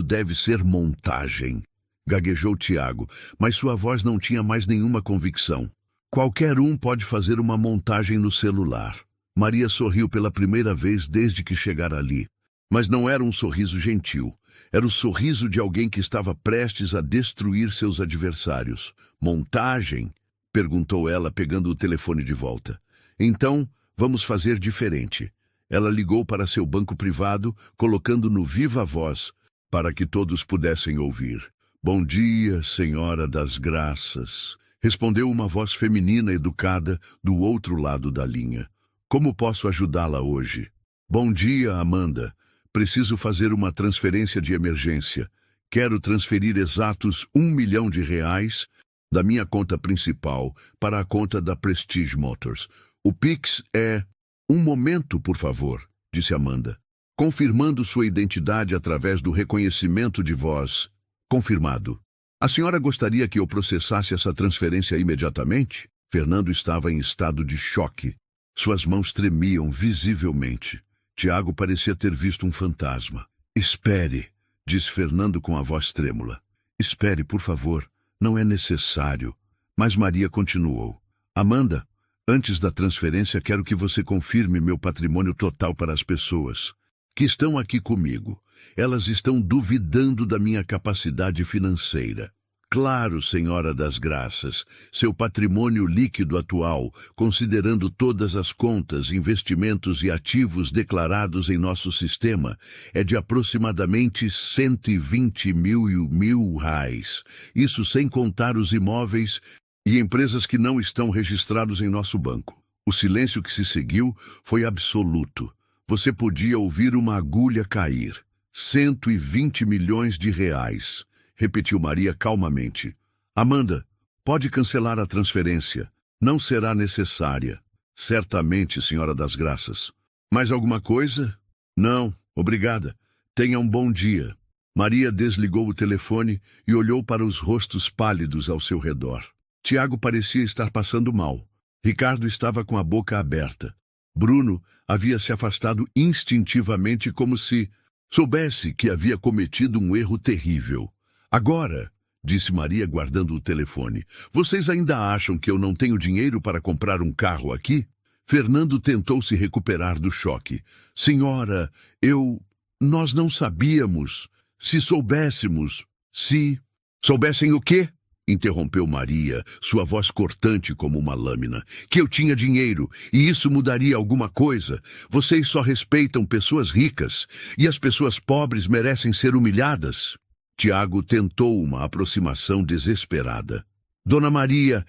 deve ser montagem, gaguejou Tiago, mas sua voz não tinha mais nenhuma convicção. Qualquer um pode fazer uma montagem no celular. Maria sorriu pela primeira vez desde que chegara ali. Mas não era um sorriso gentil. Era o sorriso de alguém que estava prestes a destruir seus adversários. Montagem? Perguntou ela, pegando o telefone de volta. Então, vamos fazer diferente. Ela ligou para seu banco privado, colocando no viva voz, para que todos pudessem ouvir. Bom dia, Senhora das Graças. Respondeu uma voz feminina educada do outro lado da linha. Como posso ajudá-la hoje? Bom dia, Amanda. Preciso fazer uma transferência de emergência. Quero transferir exatos R$1 milhão da minha conta principal para a conta da Prestige Motors. O Pix é... Um momento, por favor, disse Amanda, confirmando sua identidade através do reconhecimento de voz. Confirmado. A senhora gostaria que eu processasse essa transferência imediatamente? Fernando estava em estado de choque. Suas mãos tremiam visivelmente. Tiago parecia ter visto um fantasma. Espere, disse Fernando com a voz trêmula. Espere, por favor. Não é necessário. Mas Maria continuou. Amanda, antes da transferência quero que você confirme meu patrimônio total para as pessoas que estão aqui comigo. Elas estão duvidando da minha capacidade financeira. Claro, Senhora das Graças, seu patrimônio líquido atual, considerando todas as contas, investimentos e ativos declarados em nosso sistema, é de aproximadamente 120 mil reais. Isso sem contar os imóveis e empresas que não estão registrados em nosso banco. O silêncio que se seguiu foi absoluto. Você podia ouvir uma agulha cair. 120 milhões de reais. Repetiu Maria calmamente. Amanda, pode cancelar a transferência. Não será necessária. Certamente, Senhora das Graças. Mais alguma coisa? Não, obrigada. Tenha um bom dia. Maria desligou o telefone e olhou para os rostos pálidos ao seu redor. Tiago parecia estar passando mal. Ricardo estava com a boca aberta. Bruno havia se afastado instintivamente como se soubesse que havia cometido um erro terrível. Agora, disse Maria guardando o telefone, vocês ainda acham que eu não tenho dinheiro para comprar um carro aqui? Fernando tentou se recuperar do choque. Senhora, nós não sabíamos. Se soubéssemos... Soubessem o quê? Interrompeu Maria, sua voz cortante como uma lâmina. Que eu tinha dinheiro, e isso mudaria alguma coisa. Vocês só respeitam pessoas ricas, e as pessoas pobres merecem ser humilhadas. Tiago tentou uma aproximação desesperada. Dona Maria,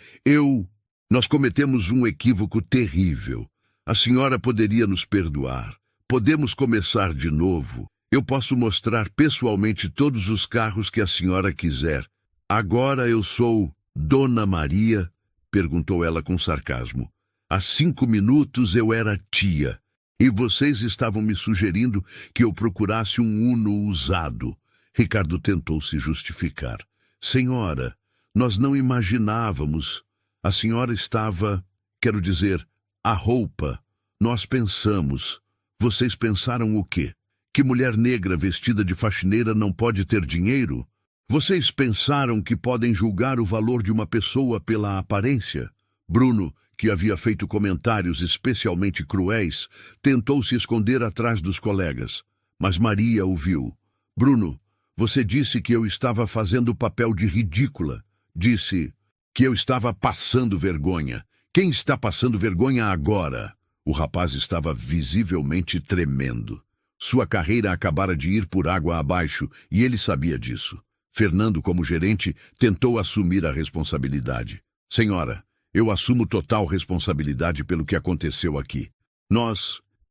nós cometemos um equívoco terrível. A senhora poderia nos perdoar. Podemos começar de novo. Eu posso mostrar pessoalmente todos os carros que a senhora quiser. Agora eu sou Dona Maria? Perguntou ela com sarcasmo. Há 5 minutos eu era tia, e vocês estavam me sugerindo que eu procurasse um Uno usado. Ricardo tentou se justificar. Senhora, nós não imaginávamos. A senhora estava, quero dizer, a roupa. Nós pensamos. Vocês pensaram o quê? Que mulher negra vestida de faxineira não pode ter dinheiro? Vocês pensaram que podem julgar o valor de uma pessoa pela aparência? Bruno, que havia feito comentários especialmente cruéis, tentou se esconder atrás dos colegas. Mas Maria o viu. Bruno, você disse que eu estava fazendo o papel de ridícula. Disse que eu estava passando vergonha. Quem está passando vergonha agora? O rapaz estava visivelmente tremendo. Sua carreira acabara de ir por água abaixo e ele sabia disso. Fernando, como gerente, tentou assumir a responsabilidade. Senhora, eu assumo total responsabilidade pelo que aconteceu aqui.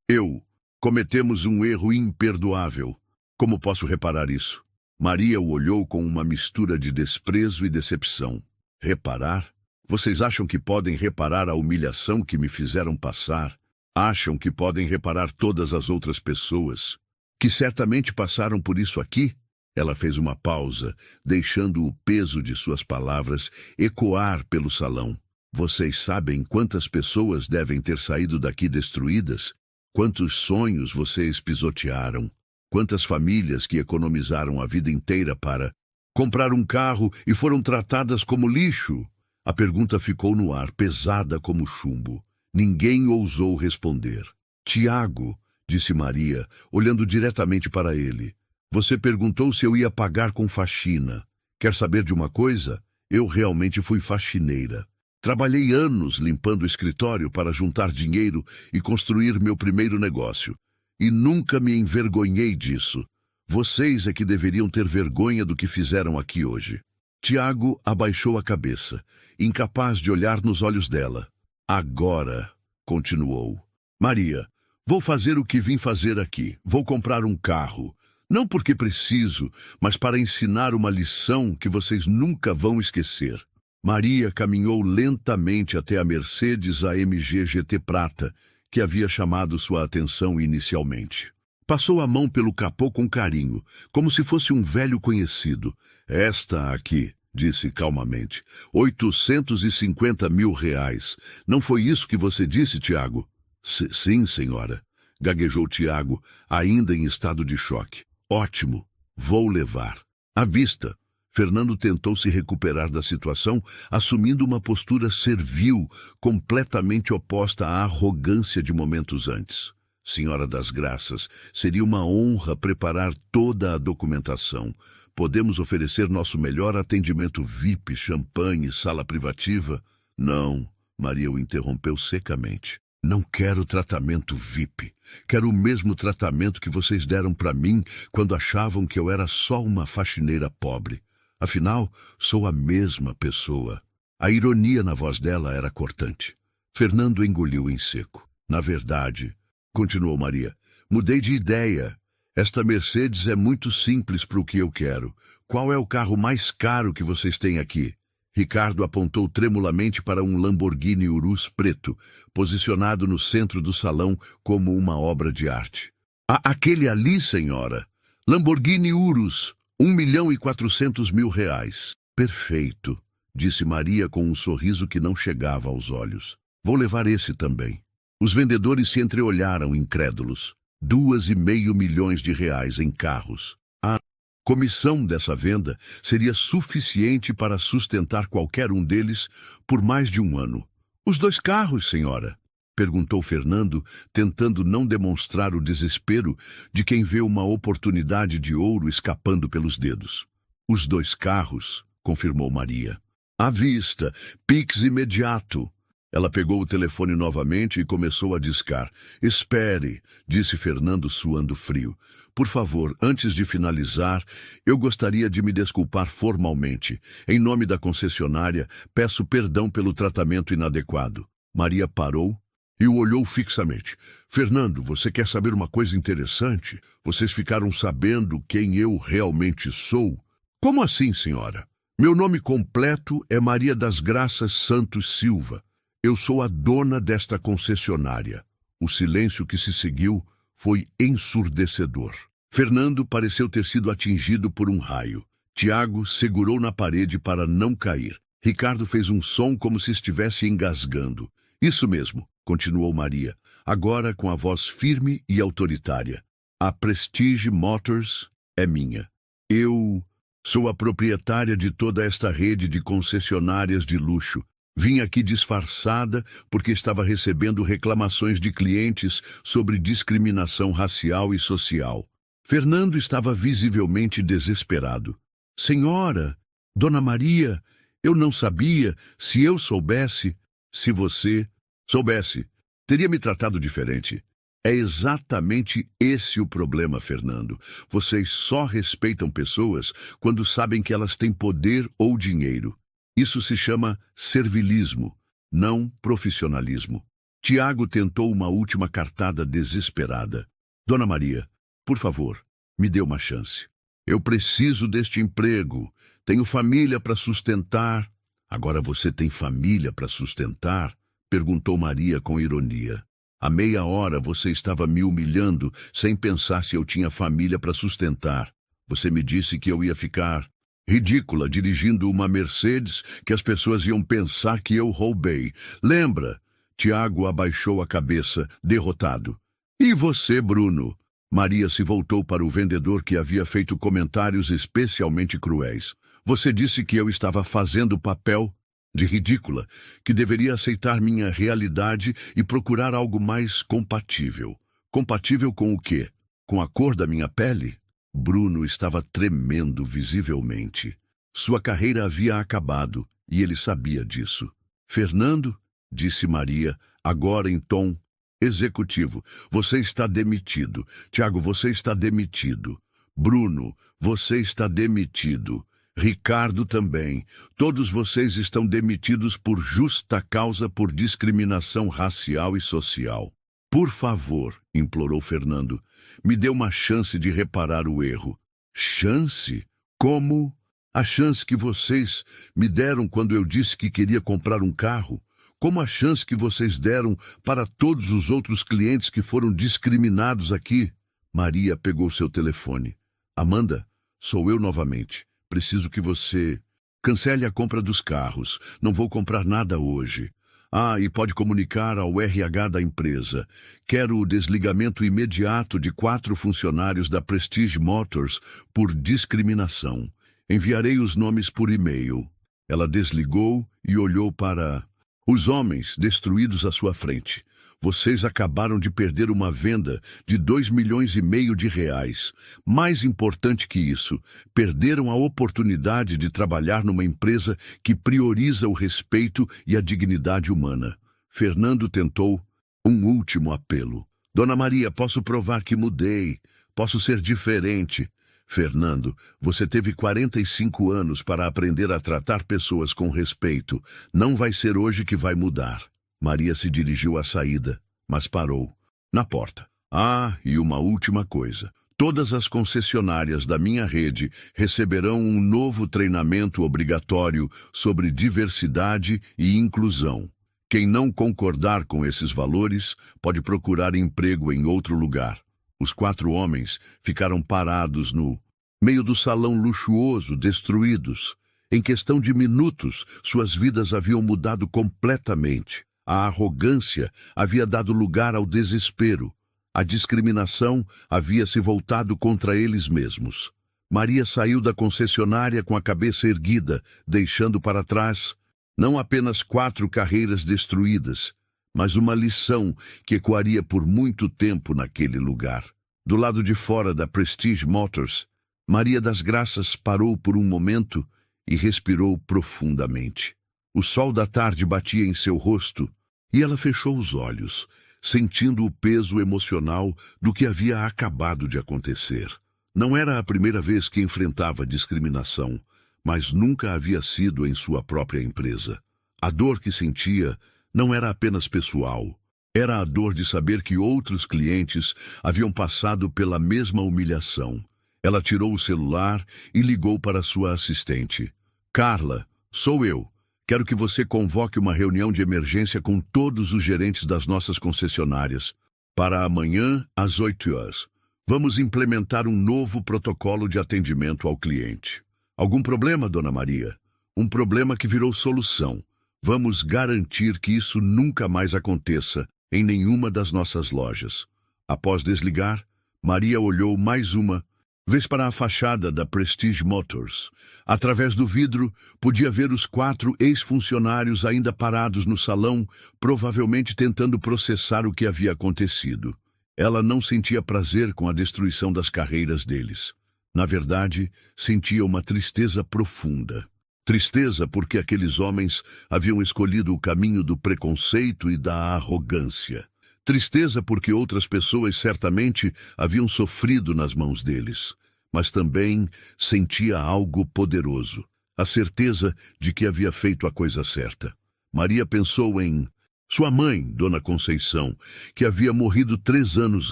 Eu, cometemos um erro imperdoável. Como posso reparar isso? Maria o olhou com uma mistura de desprezo e decepção. Reparar? Vocês acham que podem reparar a humilhação que me fizeram passar? Acham que podem reparar todas as outras pessoas, que certamente passaram por isso aqui? Ela fez uma pausa, deixando o peso de suas palavras ecoar pelo salão. Vocês sabem quantas pessoas devem ter saído daqui destruídas? Quantos sonhos vocês pisotearam? Quantas famílias que economizaram a vida inteira para comprar um carro e foram tratadas como lixo? A pergunta ficou no ar, pesada como chumbo. Ninguém ousou responder. Tiago, disse Maria, olhando diretamente para ele. Você perguntou se eu ia pagar com faxina. Quer saber de uma coisa? Eu realmente fui faxineira. Trabalhei anos limpando o escritório para juntar dinheiro e construir meu primeiro negócio. E nunca me envergonhei disso. Vocês é que deveriam ter vergonha do que fizeram aqui hoje. Tiago abaixou a cabeça, incapaz de olhar nos olhos dela. Agora, continuou. Maria, vou fazer o que vim fazer aqui. Vou comprar um carro. Não porque preciso, mas para ensinar uma lição que vocês nunca vão esquecer. Maria caminhou lentamente até a Mercedes AMG GT Prata, que havia chamado sua atenção inicialmente. Passou a mão pelo capô com carinho, como se fosse um velho conhecido. Esta aqui, disse calmamente, 850 mil reais. Não foi isso que você disse, Tiago? Sim, senhora, gaguejou Tiago, ainda em estado de choque. Ótimo, vou levar. À vista. Fernando tentou se recuperar da situação, assumindo uma postura servil, completamente oposta à arrogância de momentos antes. Senhora das Graças, seria uma honra preparar toda a documentação. Podemos oferecer nosso melhor atendimento VIP, champanhe, sala privativa? Não, Maria o interrompeu secamente. Não quero tratamento VIP. Quero o mesmo tratamento que vocês deram para mim quando achavam que eu era só uma faxineira pobre. Afinal, sou a mesma pessoa. A ironia na voz dela era cortante. Fernando engoliu em seco. Na verdade, continuou Maria, mudei de ideia. Esta Mercedes é muito simples para o que eu quero. Qual é o carro mais caro que vocês têm aqui? Ricardo apontou tremulamente para um Lamborghini Urus preto, posicionado no centro do salão como uma obra de arte. Aquele ali, senhora. Lamborghini Urus. 1.400.000 reais. Perfeito, disse Maria com um sorriso que não chegava aos olhos. Vou levar esse também. Os vendedores se entreolharam incrédulos. 2,5 milhões de reais em carros. A comissão dessa venda seria suficiente para sustentar qualquer um deles por mais de um ano. Os 2 carros, senhora? Perguntou Fernando, tentando não demonstrar o desespero de quem vê uma oportunidade de ouro escapando pelos dedos. Os 2 carros, confirmou Maria. À vista, Pix imediato. Ela pegou o telefone novamente e começou a discar. Espere, disse Fernando suando frio. Por favor, antes de finalizar, eu gostaria de me desculpar formalmente. Em nome da concessionária, peço perdão pelo tratamento inadequado. Maria parou e o olhou fixamente. Fernando, você quer saber uma coisa interessante? Vocês ficaram sabendo quem eu realmente sou? Como assim, senhora? Meu nome completo é Maria das Graças Santos Silva. Eu sou a dona desta concessionária. O silêncio que se seguiu foi ensurdecedor. Fernando pareceu ter sido atingido por um raio. Tiago segurou na parede para não cair. Ricardo fez um som como se estivesse engasgando. Isso mesmo, continuou Maria, agora com a voz firme e autoritária. A Prestige Motors é minha. Eu sou a proprietária de toda esta rede de concessionárias de luxo. Vim aqui disfarçada porque estava recebendo reclamações de clientes sobre discriminação racial e social. Fernando estava visivelmente desesperado. Senhora, Dona Maria, eu não sabia. Se eu soubesse, se você soubesse, teria me tratado diferente. É exatamente esse o problema, Fernando. Vocês só respeitam pessoas quando sabem que elas têm poder ou dinheiro. Isso se chama servilismo, não profissionalismo. Tiago tentou uma última cartada desesperada. Dona Maria, por favor, me dê uma chance. Eu preciso deste emprego. Tenho família para sustentar. Agora você tem família para sustentar? Perguntou Maria com ironia. Há meia hora você estava me humilhando sem pensar se eu tinha família para sustentar. Você me disse que eu ia ficar ridícula dirigindo uma Mercedes, que as pessoas iam pensar que eu roubei. Lembra? Tiago abaixou a cabeça, derrotado. E você, Bruno? Maria se voltou para o vendedor que havia feito comentários especialmente cruéis. Você disse que eu estava fazendo o papel de ridícula, que deveria aceitar minha realidade e procurar algo mais compatível. Compatível com o quê? Com a cor da minha pele? Bruno estava tremendo visivelmente. Sua carreira havia acabado e ele sabia disso. Fernando, disse Maria, agora em tom executivo, você está demitido. Tiago, você está demitido. Bruno, você está demitido. Ricardo também. Todos vocês estão demitidos por justa causa por discriminação racial e social. Por favor, implorou Fernando, me dê uma chance de reparar o erro. Chance? Como? A chance que vocês me deram quando eu disse que queria comprar um carro? Como a chance que vocês deram para todos os outros clientes que foram discriminados aqui? Maria pegou seu telefone. Amanda, sou eu novamente. Preciso que você cancele a compra dos carros. Não vou comprar nada hoje. Ah, e pode comunicar ao RH da empresa. Quero o desligamento imediato de 4 funcionários da Prestige Motors por discriminação. Enviarei os nomes por e-mail. Ela desligou e olhou para os homens destruídos à sua frente. Vocês acabaram de perder uma venda de 2,5 milhões de reais. Mais importante que isso, perderam a oportunidade de trabalhar numa empresa que prioriza o respeito e a dignidade humana. Fernando tentou um último apelo. Dona Maria, posso provar que mudei. Posso ser diferente. Fernando, você teve 45 anos para aprender a tratar pessoas com respeito. Não vai ser hoje que vai mudar. Maria se dirigiu à saída, mas parou, na porta. Ah, e uma última coisa. Todas as concessionárias da minha rede receberão um novo treinamento obrigatório sobre diversidade e inclusão. Quem não concordar com esses valores pode procurar emprego em outro lugar. Os 4 homens ficaram parados no meio do salão luxuoso, destruídos. Em questão de minutos, suas vidas haviam mudado completamente. A arrogância havia dado lugar ao desespero. A discriminação havia se voltado contra eles mesmos. Maria saiu da concessionária com a cabeça erguida, deixando para trás não apenas 4 carreiras destruídas, mas uma lição que ecoaria por muito tempo naquele lugar. Do lado de fora da Prestige Motors, Maria das Graças parou por um momento e respirou profundamente. O sol da tarde batia em seu rosto e ela fechou os olhos, sentindo o peso emocional do que havia acabado de acontecer. Não era a primeira vez que enfrentava discriminação, mas nunca havia sido em sua própria empresa. A dor que sentia não era apenas pessoal. Era a dor de saber que outros clientes haviam passado pela mesma humilhação. Ela tirou o celular e ligou para sua assistente. Carla, sou eu. Quero que você convoque uma reunião de emergência com todos os gerentes das nossas concessionárias para amanhã às 8 horas. Vamos implementar um novo protocolo de atendimento ao cliente. Algum problema, Dona Maria? Um problema que virou solução. Vamos garantir que isso nunca mais aconteça em nenhuma das nossas lojas. Após desligar, Maria olhou mais uma vez para a fachada da Prestige Motors. Através do vidro, podia ver os 4 ex-funcionários ainda parados no salão, provavelmente tentando processar o que havia acontecido. Ela não sentia prazer com a destruição das carreiras deles. Na verdade, sentia uma tristeza profunda. Tristeza porque aqueles homens haviam escolhido o caminho do preconceito e da arrogância. Tristeza porque outras pessoas certamente haviam sofrido nas mãos deles, mas também sentia algo poderoso, a certeza de que havia feito a coisa certa. Maria pensou em sua mãe, Dona Conceição, que havia morrido 3 anos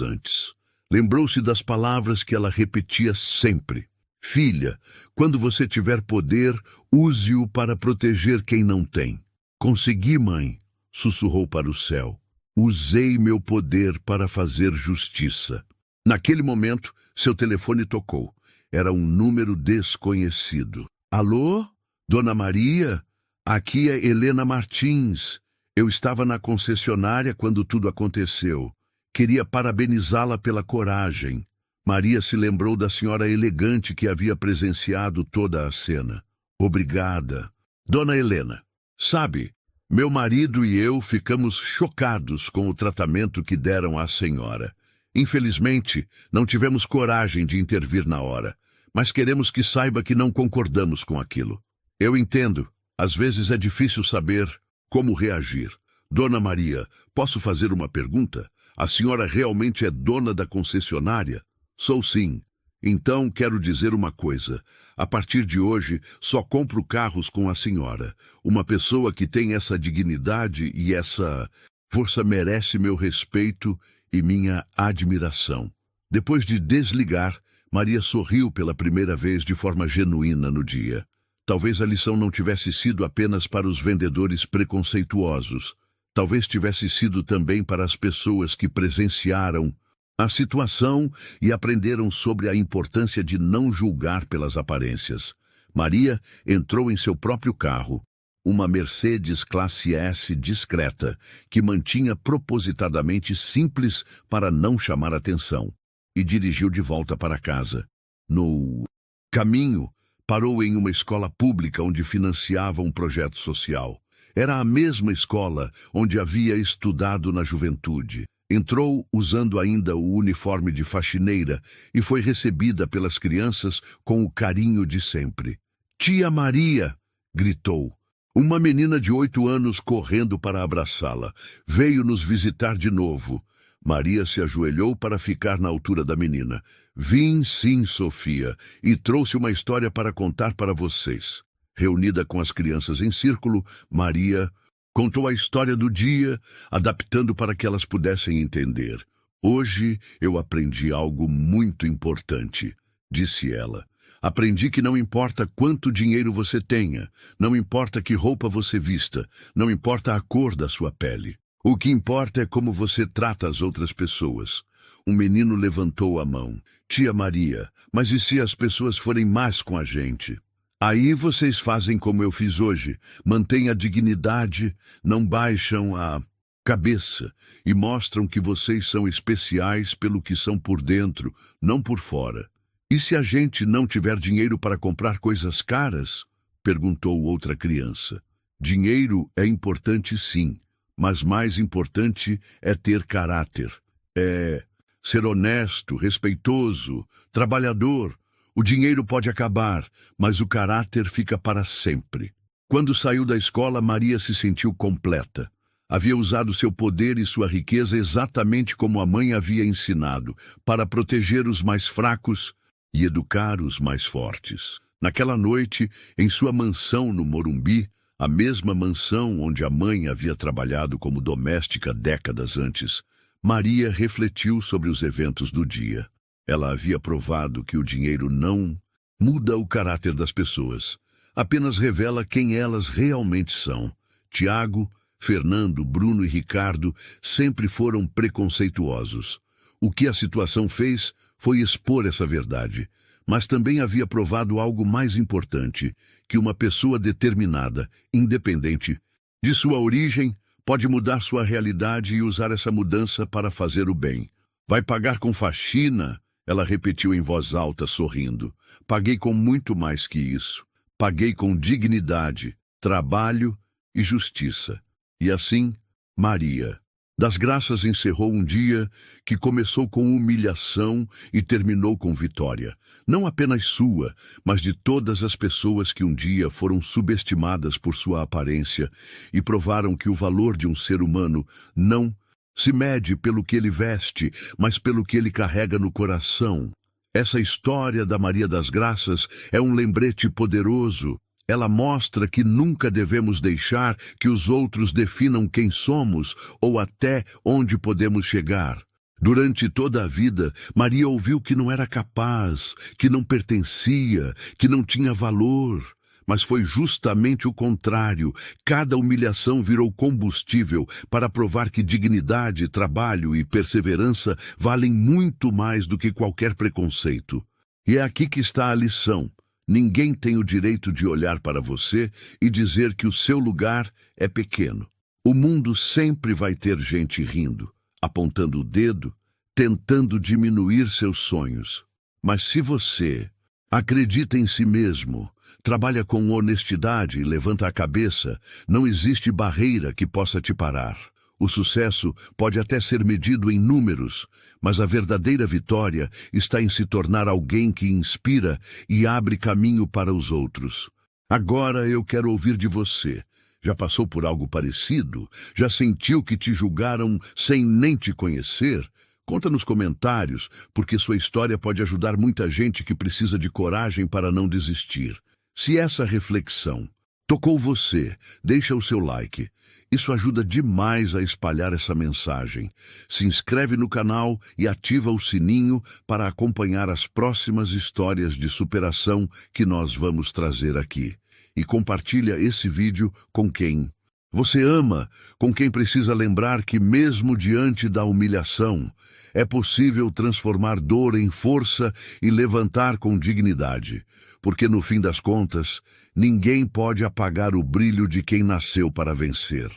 antes. Lembrou-se das palavras que ela repetia sempre. Filha, quando você tiver poder, use-o para proteger quem não tem. Consegui, mãe, sussurrou para o céu. Usei meu poder para fazer justiça. Naquele momento, seu telefone tocou. Era um número desconhecido. Alô? Dona Maria? Aqui é Helena Martins. Eu estava na concessionária quando tudo aconteceu. Queria parabenizá-la pela coragem. Maria se lembrou da senhora elegante que havia presenciado toda a cena. Obrigada. Dona Helena, sabe, meu marido e eu ficamos chocados com o tratamento que deram à senhora. Infelizmente, não tivemos coragem de intervir na hora, mas queremos que saiba que não concordamos com aquilo. Eu entendo, às vezes é difícil saber como reagir. Dona Maria, posso fazer uma pergunta? A senhora realmente é dona da concessionária? Sou sim. Então quero dizer uma coisa. A partir de hoje, só compro carros com a senhora. Uma pessoa que tem essa dignidade e essa força merece meu respeito e minha admiração. Depois de desligar, Maria sorriu pela primeira vez de forma genuína no dia. Talvez a lição não tivesse sido apenas para os vendedores preconceituosos. Talvez tivesse sido também para as pessoas que presenciaram a situação e aprenderam sobre a importância de não julgar pelas aparências. Maria entrou em seu próprio carro, uma Mercedes Classe S discreta, que mantinha propositadamente simples para não chamar atenção, e dirigiu de volta para casa. No caminho, parou em uma escola pública onde financiava um projeto social. Era a mesma escola onde havia estudado na juventude. Entrou usando ainda o uniforme de faxineira e foi recebida pelas crianças com o carinho de sempre. Tia Maria! Gritou. Uma menina de 8 anos correndo para abraçá-la. Veio nos visitar de novo. Maria se ajoelhou para ficar na altura da menina. Vim sim, Sofia, e trouxe uma história para contar para vocês. Reunida com as crianças em círculo, Maria contou a história do dia, adaptando para que elas pudessem entender. Hoje eu aprendi algo muito importante, disse ela. Aprendi que não importa quanto dinheiro você tenha, não importa que roupa você vista, não importa a cor da sua pele. O que importa é como você trata as outras pessoas. Um menino levantou a mão. Tia Maria, mas e se as pessoas forem más com a gente? Aí vocês fazem como eu fiz hoje, mantêm a dignidade, não baixam a cabeça e mostram que vocês são especiais pelo que são por dentro, não por fora. E se a gente não tiver dinheiro para comprar coisas caras? Perguntou outra criança. Dinheiro é importante sim, mas mais importante é ter caráter. É ser honesto, respeitoso, trabalhador. O dinheiro pode acabar, mas o caráter fica para sempre. Quando saiu da escola, Maria se sentiu completa. Havia usado seu poder e sua riqueza exatamente como a mãe havia ensinado, para proteger os mais fracos e educar os mais fortes. Naquela noite, em sua mansão no Morumbi, a mesma mansão onde a mãe havia trabalhado como doméstica décadas antes, Maria refletiu sobre os eventos do dia. Ela havia provado que o dinheiro não muda o caráter das pessoas, apenas revela quem elas realmente são. Tiago, Fernando, Bruno e Ricardo sempre foram preconceituosos. O que a situação fez foi expor essa verdade, mas também havia provado algo mais importante, que uma pessoa determinada, independente de sua origem, pode mudar sua realidade e usar essa mudança para fazer o bem. Vai pagar com faxina? Ela repetiu em voz alta, sorrindo. Paguei com muito mais que isso. Paguei com dignidade, trabalho e justiça. E assim, Maria das Graças encerrou um dia que começou com humilhação e terminou com vitória. Não apenas sua, mas de todas as pessoas que um dia foram subestimadas por sua aparência e provaram que o valor de um ser humano não se mede pelo que ele veste, mas pelo que ele carrega no coração. Essa história da Maria das Graças é um lembrete poderoso. Ela mostra que nunca devemos deixar que os outros definam quem somos ou até onde podemos chegar. Durante toda a vida, Maria ouviu que não era capaz, que não pertencia, que não tinha valor. Mas foi justamente o contrário. Cada humilhação virou combustível para provar que dignidade, trabalho e perseverança valem muito mais do que qualquer preconceito. E é aqui que está a lição. Ninguém tem o direito de olhar para você e dizer que o seu lugar é pequeno. O mundo sempre vai ter gente rindo, apontando o dedo, tentando diminuir seus sonhos. Mas se você acredita em si mesmo, trabalha com honestidade e levanta a cabeça, não existe barreira que possa te parar. O sucesso pode até ser medido em números, mas a verdadeira vitória está em se tornar alguém que inspira e abre caminho para os outros. Agora eu quero ouvir de você. Já passou por algo parecido? Já sentiu que te julgaram sem nem te conhecer? Conta nos comentários, porque sua história pode ajudar muita gente que precisa de coragem para não desistir. Se essa reflexão tocou você, deixa o seu like. Isso ajuda demais a espalhar essa mensagem. Se inscreve no canal e ativa o sininho para acompanhar as próximas histórias de superação que nós vamos trazer aqui. E compartilha esse vídeo com quem você ama, com quem precisa lembrar que mesmo diante da humilhação, é possível transformar dor em força e levantar com dignidade. Porque no fim das contas, ninguém pode apagar o brilho de quem nasceu para vencer.